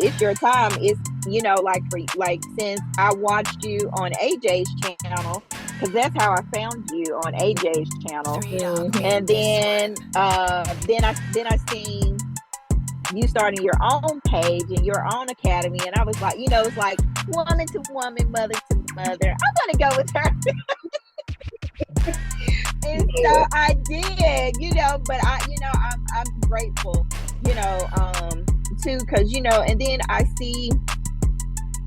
it's your time. It's, like like since I watched you on AJ's channel, because that's how I found you on AJ's channel. And then I seen you starting your own page and your own academy, and I was like, it's like woman to woman, mother to mother. I'm gonna go with her. And so I did, but I'm grateful, too, because and then I see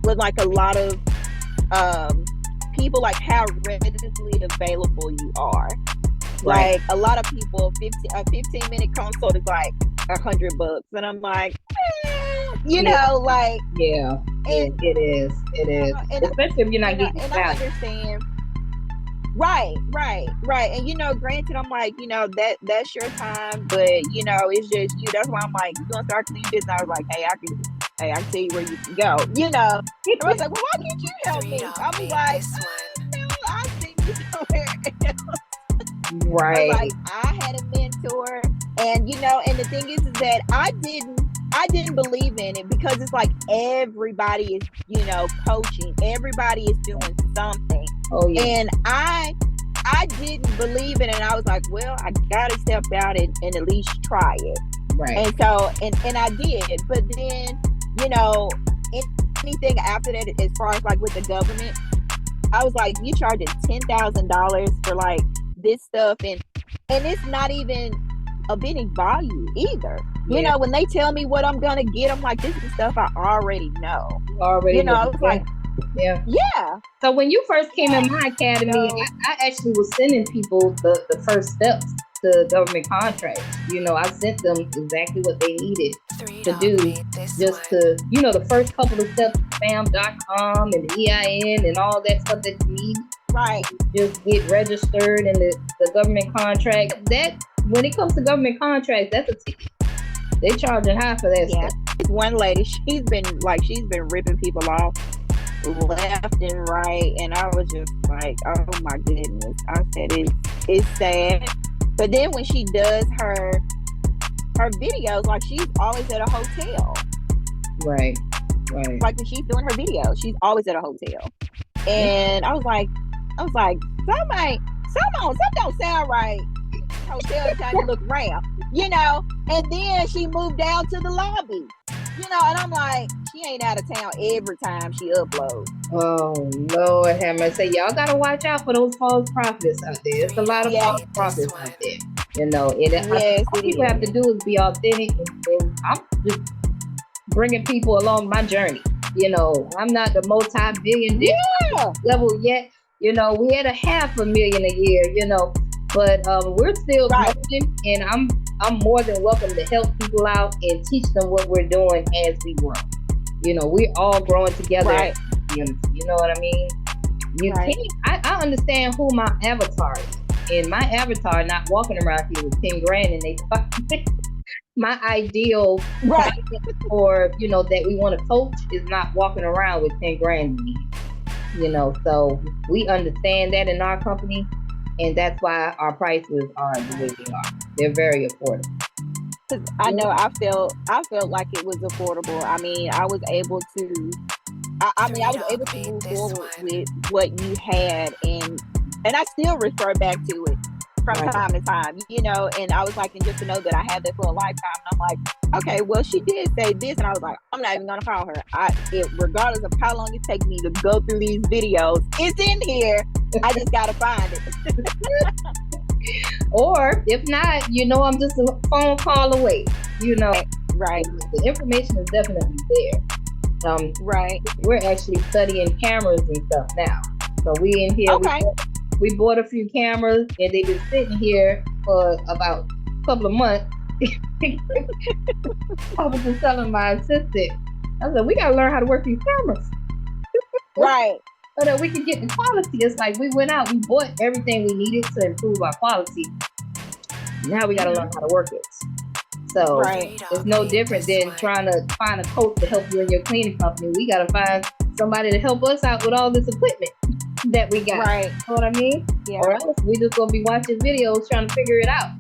with like a lot of people, like how readily available you are. Right. Like a lot of people, a 15-minute consult is like $100, and I'm like, like, yeah, it is, especially if you're not getting and I understand. Right. And granted, I'm like, that's your time, but it's just you. That's why I'm like, you gonna start cleaning business. I was like, hey, I can tell you where you can go. And I was like, well, why can't you help me? I was like, I'll see you somewhere else. Right. Like, I had a mentor, and and the thing is that I didn't believe in it, because it's like everybody is, coaching, everybody is doing something. Oh yeah. And I didn't believe in it, and I was like, well, I gotta step out and at least try it. Right. And so and I did, but then anything after that, as far as like with the government, I was like, you charging $10,000 for like this stuff, and it's not even of any value either. Yeah. When they tell me what I'm gonna get, I'm like, this is stuff I already know. I was like, yeah. So when you first came in my academy, I actually was sending people the first steps to government contracts. I sent them exactly what they needed to do, just to, the first couple of steps, spam.com and the EIN and all that stuff that you need. Right. Just get registered in the government contract. That, when it comes to government contracts, that's a ticket. They charging high for that stuff. One lady, she's been ripping people off left and right, and I was just like, oh my goodness. I said, it's sad. But then when she does her videos, like, she's always at a hotel. Right. Like when she's doing her videos, she's always at a hotel. And I was like, something don't sound right. Hotel time to look around, and then she moved down to the lobby, and I'm like, she ain't out of town every time she uploads. Oh Lord have mercy. Y'all gotta watch out for those false prophets out there. It's a lot of false prophets out there, all people have to do is be authentic, and I'm just bringing people along my journey. I'm not the multi-billion level yet. We had a $500,000 a year, but we're still growing, and I'm more than welcome to help people out and teach them what we're doing as we grow. We're all growing together. Right. You know what I mean? You can't. I understand who my avatar is, and my avatar not walking around here with 10 grand in their pocket. My ideal for that we want to coach is not walking around with 10 grand in it. So we understand that in our company, and that's why our prices are the way they are. They're very affordable. I know I felt like it was affordable. I mean, I was able to move forward with what you had, and I still refer back to it from time to time, and I was like, and just to know that I had this for a lifetime, and I'm like, okay, well, she did say this, and I was like, I'm not even gonna call her. Regardless of how long it takes me to go through these videos, it's in here. I just gotta find it. Or if not, I'm just a phone call away. Right. The information is definitely there. Right. We're actually studying cameras and stuff now. So we in here. Okay. We bought a few cameras, and they've been sitting here for about a couple of months. I was just telling my assistant, I said, we gotta learn how to work these cameras. Right. So that we can get the quality. It's like we went out, we bought everything we needed to improve our quality. Now we gotta learn how to work it. So it's no different than trying to find a coach to help you in your cleaning company. We gotta find somebody to help us out with all this equipment that we got. Right. You know what I mean? Yeah. Or else we just gonna be watching videos trying to figure it out.